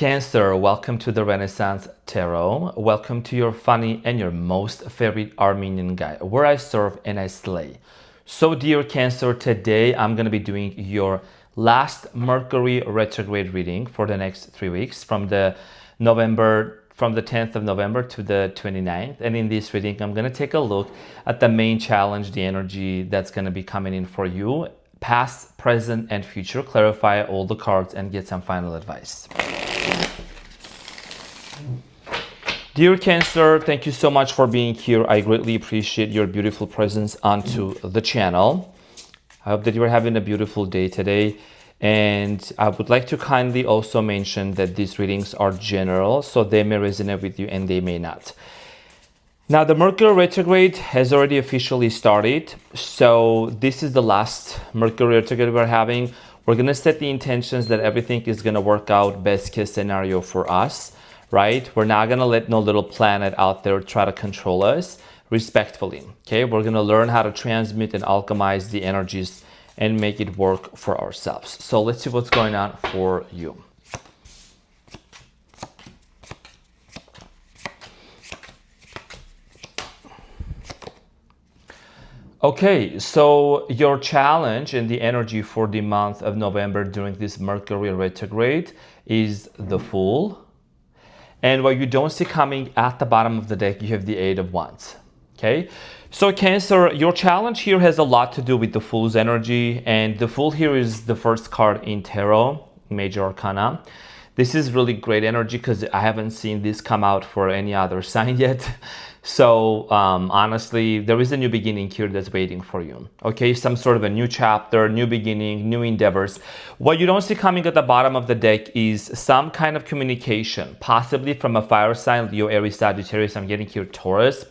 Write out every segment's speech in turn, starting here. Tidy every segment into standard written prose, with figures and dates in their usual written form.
Cancer, welcome to the Renaissance Tarot. Welcome to your funny and your most favorite Armenian guy, where I serve and I slay. So dear Cancer, today I'm going to be doing your last Mercury retrograde reading for the next 3 weeks from the 10th of November to the 29th. And in this reading, I'm going to take a look at the main challenge, the energy that's going to be coming in for you, past, present, and future. Clarify all the cards and get some final advice. Dear Cancer, thank you so much for being here. I greatly appreciate your beautiful presence onto the channel. I hope that you're having a beautiful day today. And I would like to kindly also mention that these readings are general, so they may resonate with you and they may not. Now, the Mercury retrograde has already officially started. So this is the last Mercury retrograde we're having. We're going to set the intentions that everything is going to work out best case scenario for us, right? We're not going to let no little planet out there try to control us respectfully, okay? We're going to learn how to transmute and alchemize the energies and make it work for ourselves. So let's see what's going on for you. Okay, so your challenge and the energy for the month of November during this Mercury retrograde is the Fool. And what you don't see coming at the bottom of the deck, you have the Eight of Wands. Okay, so Cancer, your challenge here has a lot to do with the Fool's energy. And the Fool here is the first card in Tarot, Major Arcana. This is really great energy because I haven't seen this come out for any other sign yet. So honestly, there is a new beginning here that's waiting for you. Okay, some sort of a new chapter, new beginning, new endeavors. What you don't see coming at the bottom of the deck is some kind of communication, possibly from a fire sign, Leo, Aries, Sagittarius. I'm getting here Taurus.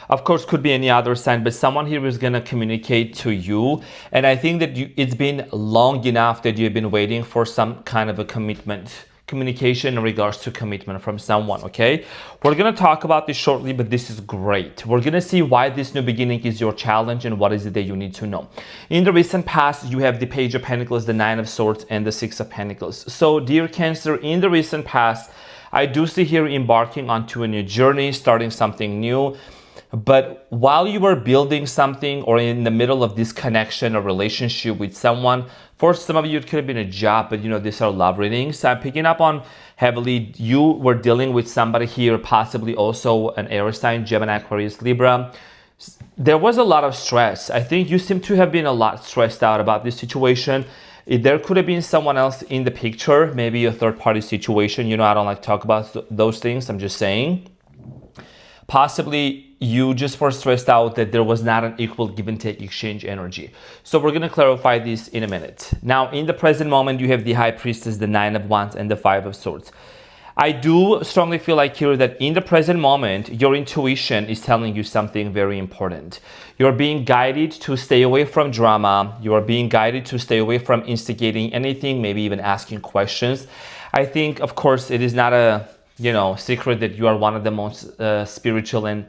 Of course, could be any other sign, but someone here is going to communicate to you. And I think that it's been long enough that you've been waiting for some kind of a communication in regards to commitment from someone, okay? We're going to talk about this shortly, but this is great. We're going to see why this new beginning is your challenge and what is it that you need to know. In the recent past, you have the Page of Pentacles, the Nine of Swords, and the Six of Pentacles. So, dear Cancer, in the recent past, I do see here embarking onto a new journey, starting something new. But while you were building something or in the middle of this connection or relationship with someone, for some of you, it could have been a job, but these are love readings. So I'm picking up on heavily, you were dealing with somebody here, possibly also an air sign, Gemini, Aquarius, Libra. There was a lot of stress. I think you seem to have been a lot stressed out about this situation. There could have been someone else in the picture, maybe a third party situation. I don't like to talk about those things. I'm just saying. Possibly you just were stressed out that there was not an equal give and take exchange energy. So we're going to clarify this in a minute. Now, in the present moment, you have the High Priestess, the Nine of Wands, and the Five of Swords. I do strongly feel like here that in the present moment, your intuition is telling you something very important. You're being guided to stay away from drama. You are being guided to stay away from instigating anything, maybe even asking questions. I think, of course, it is not a secret that you are one of the most spiritual and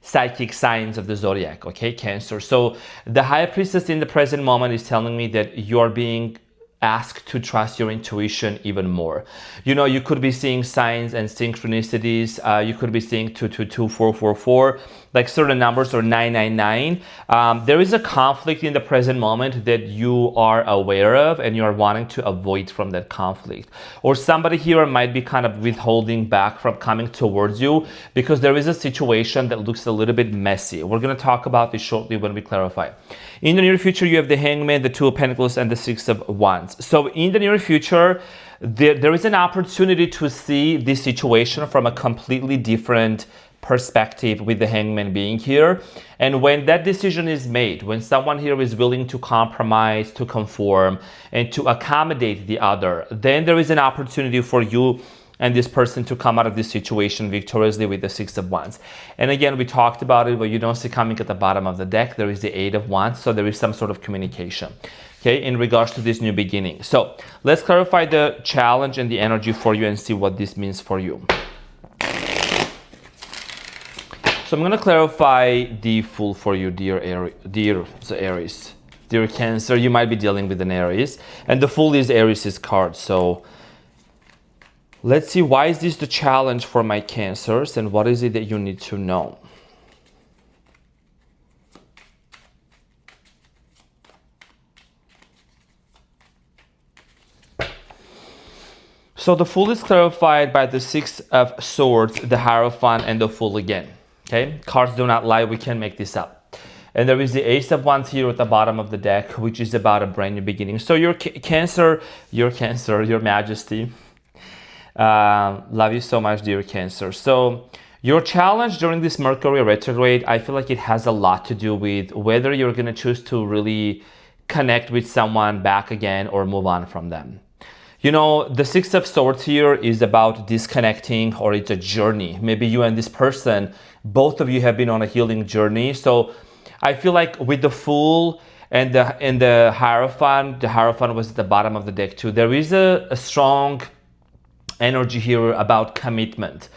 psychic signs of the zodiac, okay, Cancer. So the High Priestess in the present moment is telling me that you're being asked to trust your intuition even more. You could be seeing signs and synchronicities. You could be seeing 222, 444, like certain numbers, or 999. There is a conflict in the present moment that you are aware of and you're wanting to avoid from that conflict. Or somebody here might be kind of withholding back from coming towards you because there is a situation that looks a little bit messy. We're going to talk about this shortly when we clarify. In the near future, you have the Hangman, the Two of Pentacles, and the Six of Wands. So in the near future, there is an opportunity to see this situation from a completely different perspective with the Hangman being here. And when that decision is made, when someone here is willing to compromise, to conform, and to accommodate the other, then there is an opportunity for you and this person to come out of this situation victoriously with the Six of Wands. And again, we talked about it, but you don't see coming at the bottom of the deck. There is the Eight of Wands, so there is some sort of communication, okay, in regards to this new beginning. So let's clarify the challenge and the energy for you and see what this means for you. So I'm going to clarify the Fool for you, dear Aries. Dear Cancer, you might be dealing with an Aries. And the Fool is Aries' card, so Let's see, why is this the challenge for my Cancers, and what is it that you need to know? So the Fool is clarified by the Six of Swords, the Hierophant, and the Fool again. Okay, cards do not lie, we can make this up. And there is the Ace of Wands here at the bottom of the deck, which is about a brand new beginning. So your Cancer, your Majesty, love you so much, dear Cancer. So your challenge during this Mercury retrograde, I feel like it has a lot to do with whether you're going to choose to really connect with someone back again or move on from them. You know, the Six of Swords here is about disconnecting, or it's a journey. Maybe you and this person, both of you have been on a healing journey. So I feel like with the Fool and the Hierophant was at the bottom of the deck too. There is a strong energy here about commitment,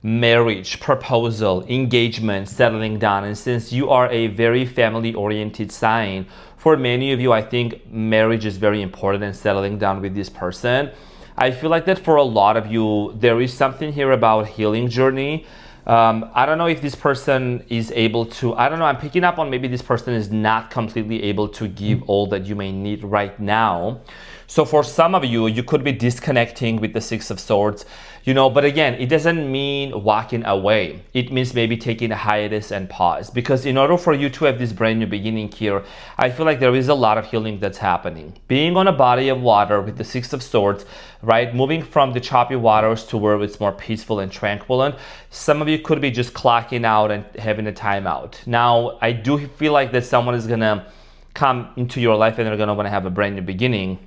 marriage, proposal, engagement, settling down. And since you are a very family-oriented sign, for many of you, I think marriage is very important and settling down with this person. I feel like that for a lot of you, there is something here about healing journey. I don't know if this person is able to, I don't know, I'm picking up on maybe this person is not completely able to give all that you may need right now. So for some of you, you could be disconnecting with the Six of Swords, you know, but again, it doesn't mean walking away. It means maybe taking a hiatus and pause, because in order for you to have this brand new beginning here, I feel like there is a lot of healing that's happening. Being on a body of water with the Six of Swords, right? Moving from the choppy waters to where it's more peaceful and tranquil. And some of you could be just clocking out and having a timeout. Now, I do feel like that someone is gonna come into your life and they're gonna wanna have a brand new beginning.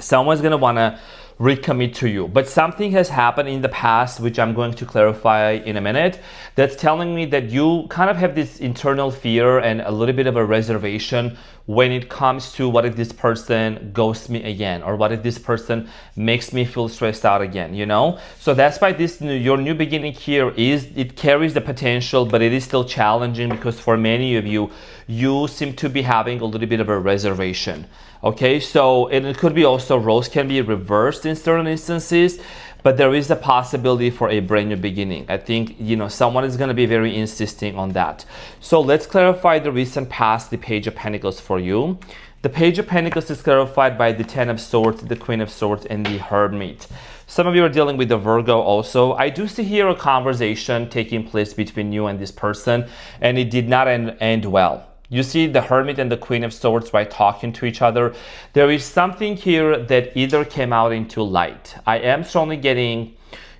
Someone's going to want to recommit to you, but something has happened in the past, which I'm going to clarify in a minute, that's telling me that you kind of have this internal fear and a little bit of a reservation when it comes to what if this person ghosts me again, or what if this person makes me feel stressed out again, you know? So that's why your new beginning here it carries the potential, but it is still challenging, because for many of you, you seem to be having a little bit of a reservation. Okay, so and it could be also roles can be reversed in certain instances, but there is a possibility for a brand new beginning. I think, you know, someone is going to be very insisting on that. So let's clarify the recent past, the Page of Pentacles for you. The Page of Pentacles is clarified by the Ten of Swords, the Queen of Swords, and the Hermit. Some of you are dealing with the Virgo also. I do see here a conversation taking place between you and this person, and it did not end well. You see the Hermit and the Queen of Swords, right, talking to each other. There is something here that either came out into light. I am strongly getting,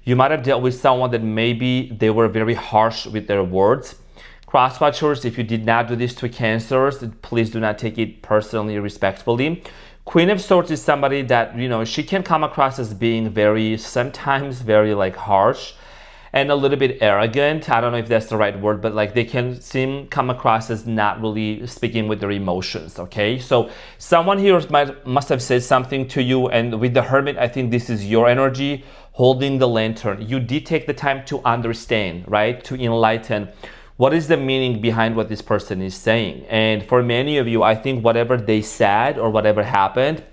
you might have dealt with someone that maybe they were very harsh with their words. Crosswatchers, if you did not do this to Cancers, please do not take it personally, respectfully. Queen of Swords is somebody that, you know, she can come across as being sometimes very like harsh and a little bit arrogant. I don't know if that's the right word, but like they can come across as not really speaking with their emotions, okay? So someone here must have said something to you, and with the Hermit, I think this is your energy holding the lantern. You did take the time to understand, right? To enlighten what is the meaning behind what this person is saying. And for many of you, I think whatever they said or whatever happened,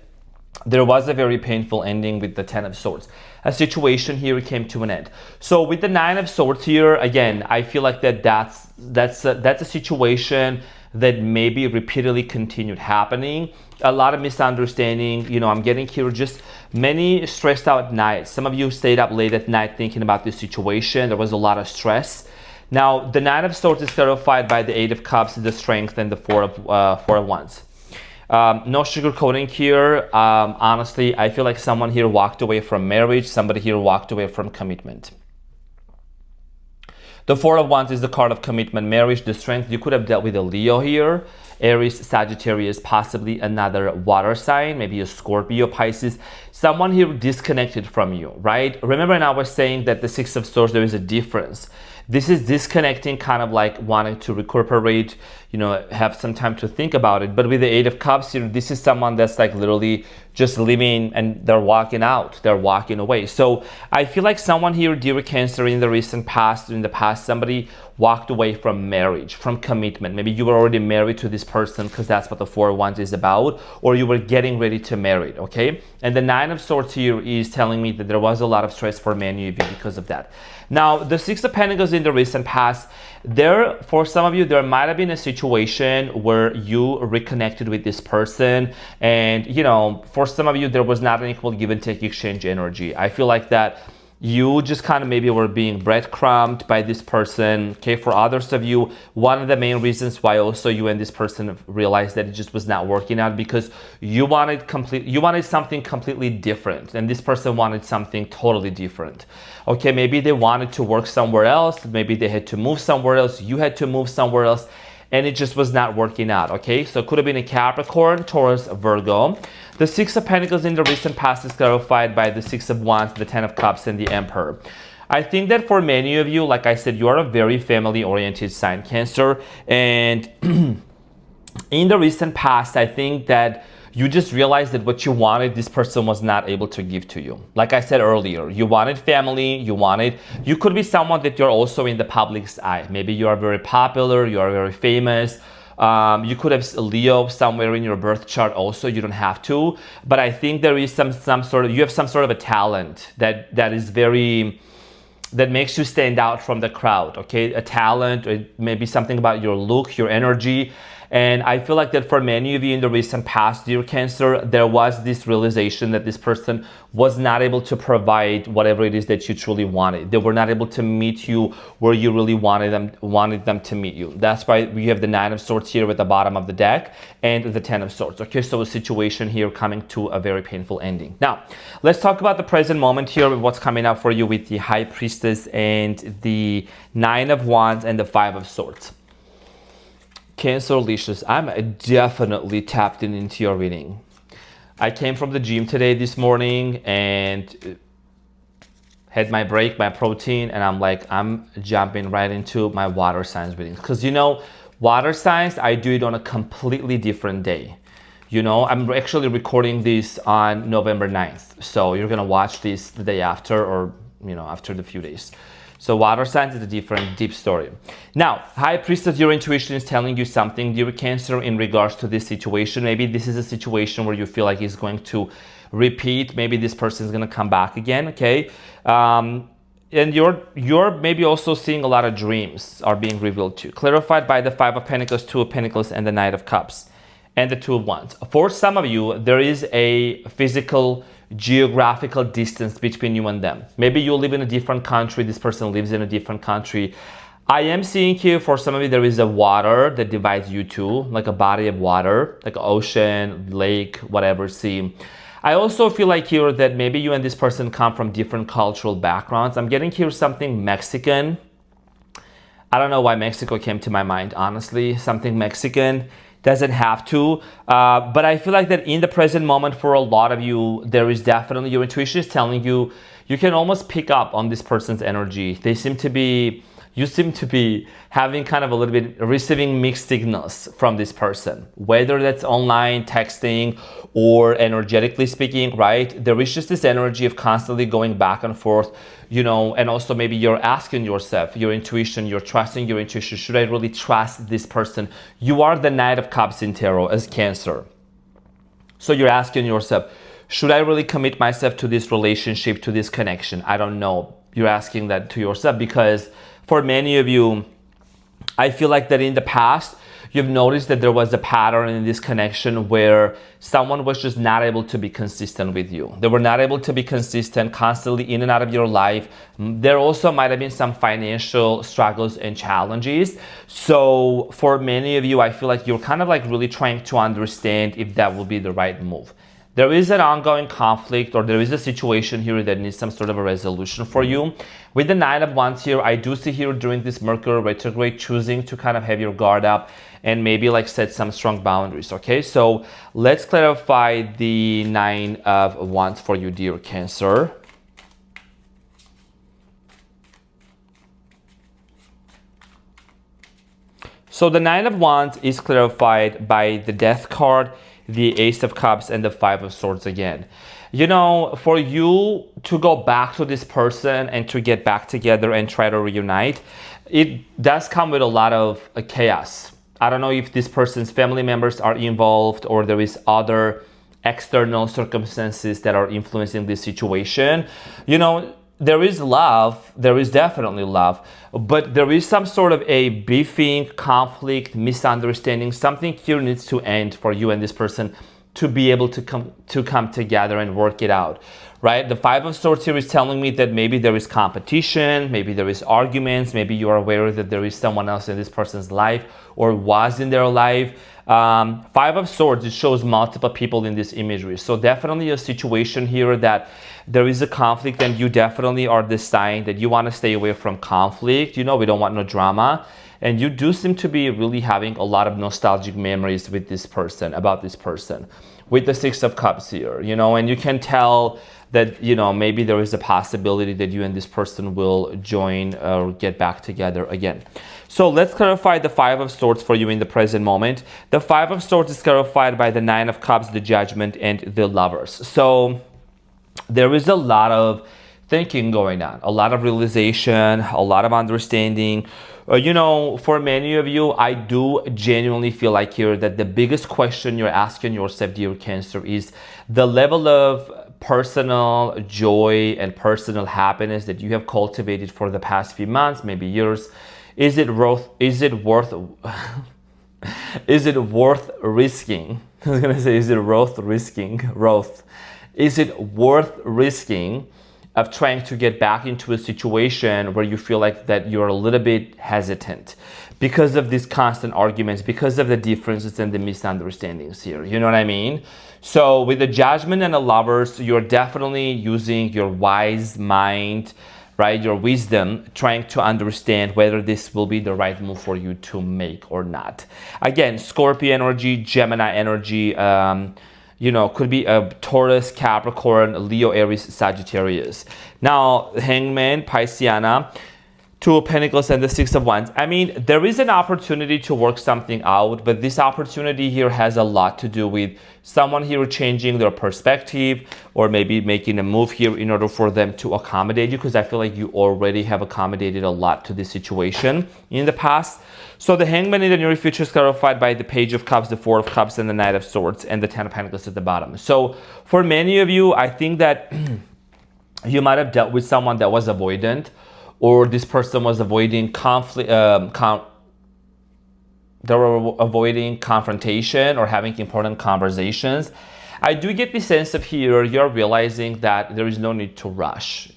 there was a very painful ending with the Ten of Swords. A situation here came to an end. So with the Nine of Swords here, again, I feel like that's a situation that maybe repeatedly continued happening. A lot of misunderstanding. You know, I'm getting here just many stressed out nights. Some of you stayed up late at night thinking about this situation. There was a lot of stress. Now, the Nine of Swords is clarified by the Eight of Cups, the Strength, and the Four of Wands. No sugarcoating here. Honestly, I feel like someone here walked away from marriage. Somebody here walked away from commitment. The Four of Wands is the card of commitment, marriage, the Strength. You could have dealt with a Leo here, Aries, Sagittarius, possibly another water sign, maybe a Scorpio, Pisces. Someone here disconnected from you, right? Remember, and I was saying that the Six of Swords, there is a difference. This is disconnecting, kind of like wanting to recuperate, you know, have some time to think about it. But with the Eight of Cups, you know, this is someone that's like literally just living and they're walking out, they're walking away. So I feel like someone here, dear Cancer, in the past, somebody walked away from marriage, from commitment. Maybe you were already married to this person, because that's what the Four of Wands is about, or you were getting ready to marry, okay? And the Nine of Swords here is telling me that there was a lot of stress for many of you because of that. Now, the Six of Pentacles in the recent past, for some of you, there might have been a situation where you reconnected with this person, and for some of you, there was not an equal give and take exchange energy. I feel like that you just kind of maybe were being breadcrumbed by this person. Okay, for others of you, one of the main reasons why also you and this person realized that it just was not working out, because you wanted something completely different, and this person wanted something totally different. Okay, maybe they wanted to work somewhere else, maybe they had to move somewhere else, you had to move somewhere else, and it just was not working out. Okay, so it could have been a Capricorn, Taurus, Virgo. The Six of Pentacles in the recent past is clarified by the Six of Wands, the Ten of Cups, and the Emperor. I think that for many of you, like I said, you are a very family-oriented sign, Cancer. And in the recent past, I think that you just realized that what you wanted, this person was not able to give to you. Like I said earlier, you wanted family, you could be someone that you're also in the public's eye. Maybe you are very popular, you are very famous. You could have Leo somewhere in your birth chart also, you don't have to. But I think there is you have some sort of a talent that makes you stand out from the crowd, okay? A talent, or maybe something about your look, your energy. And I feel like that for many of you in the recent past, dear Cancer, there was this realization that this person was not able to provide whatever it is that you truly wanted. They were not able to meet you where you really wanted them to meet you. That's why we have the Nine of Swords here at the bottom of the deck and the Ten of Swords. Okay, so a situation here coming to a very painful ending. Now, let's talk about the present moment here with what's coming up for you with the High Priestess and the Nine of Wands and the Five of Swords. Cancer Licious, I'm definitely tapped into your reading. I came from the gym this morning and had my break, my protein, and I'm jumping right into my water signs reading. Because water signs, I do it on a completely different day. I'm actually recording this on November 9th. So you're gonna watch this the day after, or after the few days. So water signs is a different, deep story. Now, High Priestess, your intuition is telling you something, dear Cancer, in regards to this situation. Maybe this is a situation where you feel like it's going to repeat. Maybe this person is going to come back again, okay? And you're maybe also seeing a lot of dreams are being revealed to you. Clarified by the Five of Pentacles, Two of Pentacles, and the Knight of Cups, and the Two of Wands. For some of you, there is a physical, geographical distance between you and them. Maybe you live in a different country, this person lives in a different country. I am seeing here for some of you there is a water that divides you two, like a body of water, like an ocean, lake, whatever, sea. I also feel like here that maybe you and this person come from different cultural backgrounds. I'm getting here something Mexican. I don't know why Mexico came to my mind, honestly. Something Mexican. Doesn't have to, but I feel like that in the present moment for a lot of you, there is definitely, your intuition is telling you, you can almost pick up on this person's energy. You seem to be having kind of a little bit, receiving mixed signals from this person, whether that's online, texting, or energetically speaking, right? There is just this energy of constantly going back and forth, and also maybe you're asking yourself, your intuition, you're trusting your intuition. Should I really trust this person? You are the Knight of Cups in Tarot as Cancer. So you're asking yourself, should I really commit myself to this relationship, to this connection? I don't know. You're asking that to yourself because for many of you, I feel like that in the past, you've noticed that there was a pattern in this connection where someone was just not able to be consistent with you. They were not able to be consistent, constantly in and out of your life. There also might have been some financial struggles and challenges. So for many of you, I feel like you're kind of like really trying to understand if that will be the right move. There is an ongoing conflict, or there is a situation here that needs some sort of a resolution for you. With the Nine of Wands here, I do see here during this Mercury retrograde choosing to kind of have your guard up and maybe like set some strong boundaries, okay? So let's clarify the Nine of Wands for you, dear Cancer. So the Nine of Wands is clarified by the Death card, the Ace of Cups, and the Five of Swords again. For you to go back to this person and to get back together and try to reunite, it does come with a lot of chaos. I don't know if this person's family members are involved or there is other external circumstances that are influencing this situation. You know, there is love, there is definitely love, but there is some sort of a beefing, conflict, misunderstanding. Something here needs to end for you and this person to be able to come together and work it out, right? The Five of Swords here is telling me that maybe there is competition, maybe there is arguments, maybe you are aware that there is someone else in this person's life or was in their life. Five of Swords, it shows multiple people in this imagery. So definitely a situation here that there is a conflict and you definitely are deciding that you want to stay away from conflict. You know, we don't want no drama. And you do seem to be really having a lot of nostalgic memories with this person, about this person, with the Six of Cups here, you know, and you can tell that, you know, maybe there is a possibility that you and this person will join or get back together again. So let's clarify the Five of Swords for you in the present moment. The Five of Swords is clarified by the Nine of Cups, the Judgment, and the Lovers. So there is a lot of thinking going on, a lot of realization, a lot of understanding. You know, for many of you, I do genuinely feel like here that the biggest question you're asking yourself, dear Cancer, is the level of personal joy and personal happiness that you have cultivated for the past few months, maybe years. Is it worth is it worth risking? I was gonna say, is it worth risking? Is it worth risking of trying to get back into a situation where you feel like that you're a little bit hesitant because of these constant arguments, because of the differences and the misunderstandings here? You know what I mean? So with the Judgment and the Lovers, you're definitely using your wise mind, right? Your wisdom, trying to understand whether this will be the right move for you to make or not. Again, Scorpio energy, Gemini energy, you know, could be a Taurus, Capricorn, Leo, Aries, Sagittarius. Now, Hangman, Pisceana, Two of Pentacles, and the Six of Wands. I mean, there is an opportunity to work something out, but this opportunity here has a lot to do with someone here changing their perspective or maybe making a move here in order for them to accommodate you, because I feel like you already have accommodated a lot to this situation in the past. So the Hangman in the near future is clarified by the Page of Cups, the Four of Cups, and the Knight of Swords, and the Ten of Pentacles at the bottom. So for many of you, I think that you might have dealt with someone that was avoidant, or this person was avoiding conflict, they were avoiding confrontation or having important conversations. I do get the sense of here, you're realizing that there is no need to rush.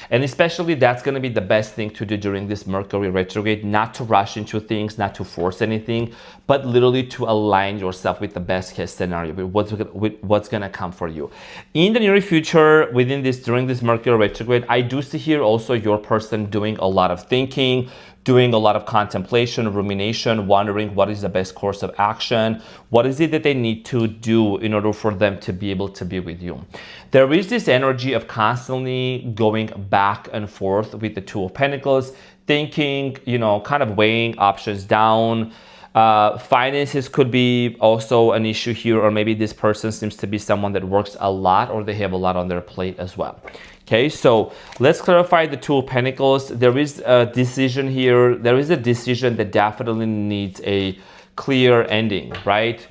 And especially that's going to be the best thing to do during this Mercury retrograde, not to rush into things, not to force anything, but literally to align yourself with the best case scenario, with what's going to come for you. In the near future, during this Mercury retrograde, I do see here also your person doing a lot of thinking, doing a lot of contemplation, rumination, wondering what is the best course of action, what is it that they need to do in order for them to be able to be with you. There is this energy of constantly going back and forth with the Two of Pentacles, thinking, you know, kind of weighing options down. Finances could be also an issue here, or maybe this person seems to be someone that works a lot or they have a lot on their plate as well. Okay, so let's clarify the Two of Pentacles. There is a decision here. There is a decision that definitely needs a clear ending, right?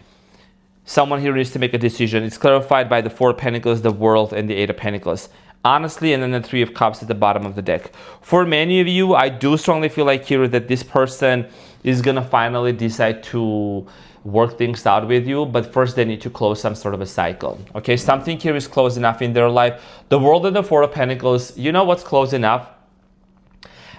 Someone here needs to make a decision. It's clarified by the Four of Pentacles, the World, and the Eight of Pentacles. Honestly, and then the Three of Cups at the bottom of the deck. For many of you, I do strongly feel like here that this person is going to finally decide to work things out with you, but first they need to close some sort of a cycle. Okay, something here is close enough in their life. The World and the Four of Pentacles, you know what's close enough?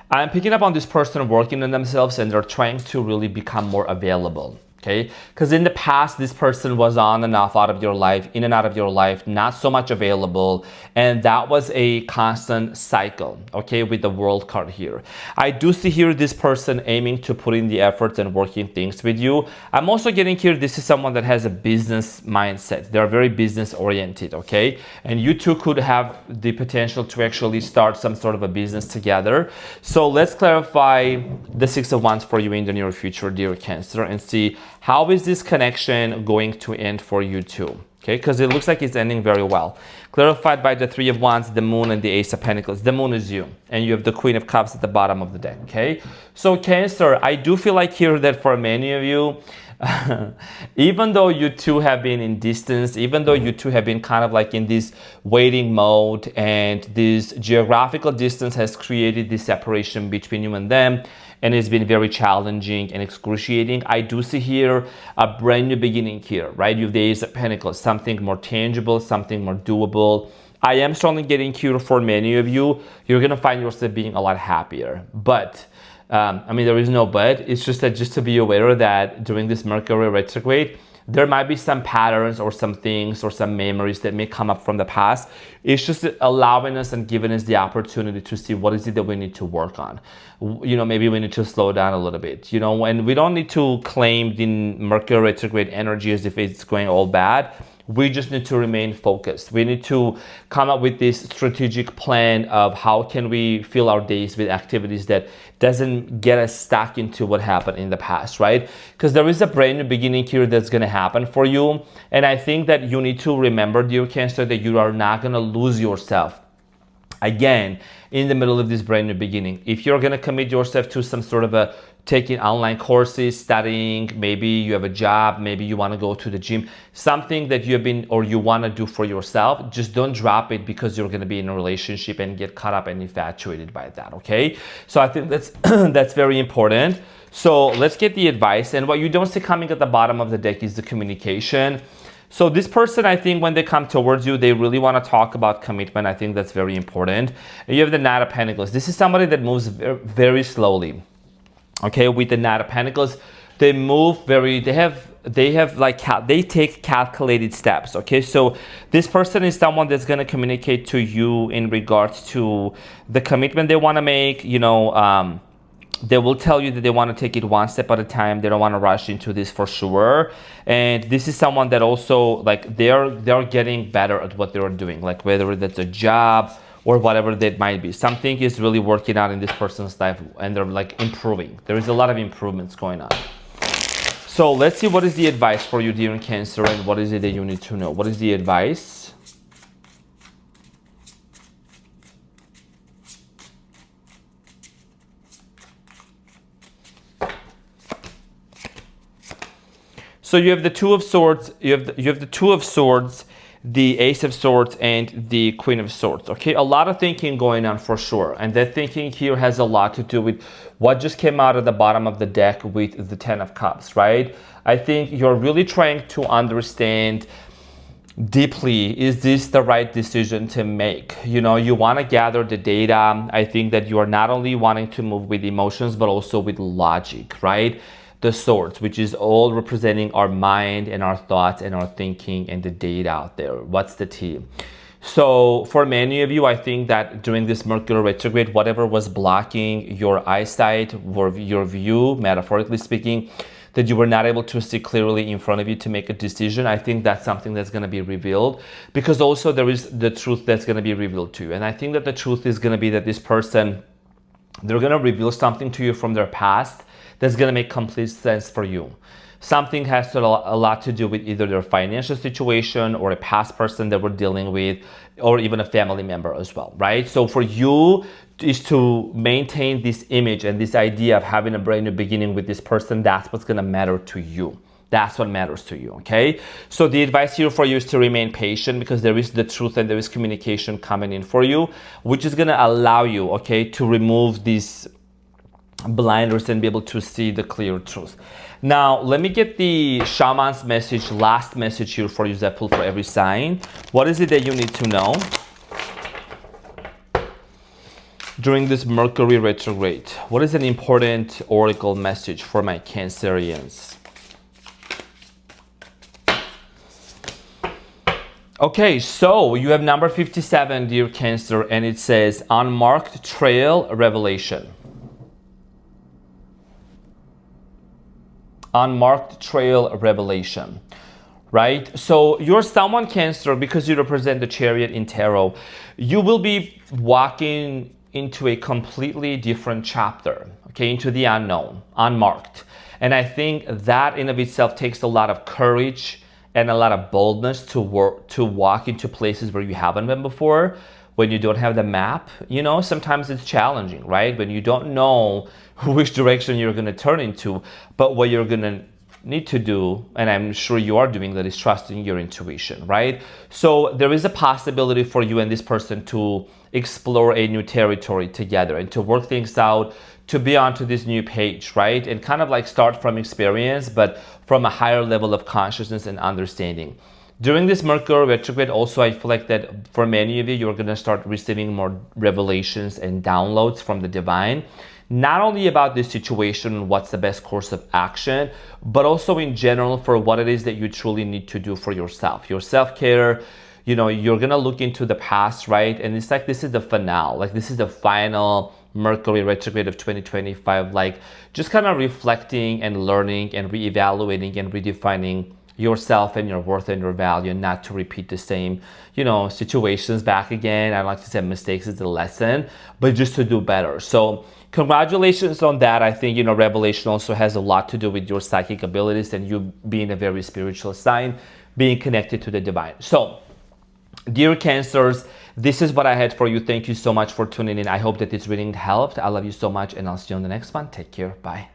I'm picking up on this person working on themselves and they're trying to really become more available. Okay, because in the past, this person was on and off out of your life, in and out of your life, not so much available. And that was a constant cycle, okay, with the World card here. I do see here this person aiming to put in the efforts and working things with you. I'm also getting here, this is someone that has a business mindset. They're very business oriented, okay? And you two could have the potential to actually start some sort of a business together. So let's clarify the Six of Wands for you in the near future, dear Cancer, and see how is this connection going to end for you two? okay? Because it looks like it's ending very well. Clarified by the Three of Wands, the Moon, and the Ace of Pentacles. The Moon is you, and you have the Queen of Cups at the bottom of the deck, okay? So Cancer, I do feel like here that for many of you, even though you two have been in distance, even though you two have been kind of like in this waiting mode, and this geographical distance has created this separation between you and them, and it's been very challenging and excruciating, I do see here a brand new beginning here, right? You have the Ace of Pentacles, something more tangible, something more doable. I am strongly getting here for many of you, you're gonna find yourself being a lot happier. But I mean, there is no but. It's just that just to be aware that during this Mercury retrograde, there might be some patterns or some things or some memories that may come up from the past. It's just allowing us and giving us the opportunity to see what is it that we need to work on. You know, maybe we need to slow down a little bit, you know, and we don't need to claim the Mercury retrograde energy as if it's going all bad. We just need to remain focused. We need to come up with this strategic plan of how can we fill our days with activities that doesn't get us stuck into what happened in the past, right? Because there is a brand new beginning here that's going to happen for you. And I think that you need to remember, dear Cancer, that you are not going to lose yourself again in the middle of this brand new beginning. If you're going to commit yourself to some sort of a taking online courses, studying, maybe you have a job, maybe you want to go to the gym, something that you have been or you want to do for yourself, just don't drop it because you're going to be in a relationship and get caught up and infatuated by that, okay? So I think that's that's very important. So let's get the advice. And what you don't see coming at the bottom of the deck is the communication. So this person, I think when they come towards you, they really want to talk about commitment. I think that's very important. And you have the Knight of Pentacles. This is somebody that moves very, very slowly. Okay, with the Knight of Pentacles, they move very, they take calculated steps. Okay, so this person is someone that's going to communicate to you in regards to the commitment they want to make. You know, they will tell you that they want to take it one step at a time. They don't want to rush into this for sure. And this is someone that also, like, they're getting better at what they're doing, like whether that's a job or whatever that might be. Something is really working out in this person's life and they're like improving. There is a lot of improvements going on. So let's see what is the advice for you, dear Cancer, and what is it that you need to know. What is the advice? So you have the Two of Swords, you have the Two of Swords, the Ace of Swords, and the Queen of Swords. Okay, a lot of thinking going on for sure, and that thinking here has a lot to do with what just came out of the bottom of the deck with the Ten of Cups, right? I think you're really trying to understand deeply, is this the right decision to make? You know, you want to gather the data. I think that you are not only wanting to move with emotions but also with logic, right? The Swords, which is all representing our mind and our thoughts and our thinking and the data out there. What's the tea? So for many of you, I think that during this Mercury retrograde, whatever was blocking your eyesight or your view, metaphorically speaking, that you were not able to see clearly in front of you to make a decision, I think that's something that's going to be revealed, because also there is the truth that's going to be revealed to you. And I think that the truth is going to be that this person, they're going to reveal something to you from their past that's going to make complete sense for you. Something has a lot to do with either their financial situation or a past person that we're dealing with, or even a family member as well, right? So for you is to maintain this image and this idea of having a brand new beginning with this person. That's what's going to matter to you. That's what matters to you, okay? So the advice here for you is to remain patient, because there is the truth and there is communication coming in for you, which is going to allow you, okay, to remove these blinders and be able to see the clear truth. Now, let me get the shaman's message, last message here for you that I pull for every sign. What is it that you need to know during this Mercury retrograde? What is an important oracle message for my Cancerians? Okay, so you have number 57, dear Cancer, and it says unmarked trail revelation. Unmarked trail revelation, right? So you're someone, Cancer, because you represent the Chariot in tarot, you will be walking into a completely different chapter, okay, into the unknown, unmarked. And I think that in of itself takes a lot of courage and a lot of boldness to walk into places where you haven't been before. When you don't have the map, sometimes it's challenging, right? When you don't know which direction you're going to turn into, but what you're going to need to do, and I'm sure you are doing that, is trusting your intuition, right? So there is a possibility for you and this person to explore a new territory together and to work things out, to be onto this new page, right? And kind of like start from experience, but from a higher level of consciousness and understanding. During this Mercury retrograde, also, I feel like that for many of you, you're going to start receiving more revelations and downloads from the divine, not only about this situation, what's the best course of action, but also in general for what it is that you truly need to do for yourself, your self-care. You're going to look into the past, right? And it's like, this is the finale, like this is the final Mercury retrograde of 2025, like just kind of reflecting and learning and reevaluating and redefining yourself and your worth and your value, and not to repeat the same, situations back again. I like to say mistakes is the lesson, but just to do better. So congratulations on that. I think, revelation also has a lot to do with your psychic abilities and you being a very spiritual sign, being connected to the divine. So dear Cancers, this is what I had for you. Thank you so much for tuning in. I hope that this reading helped. I love you so much, and I'll see you on the next one. Take care. Bye.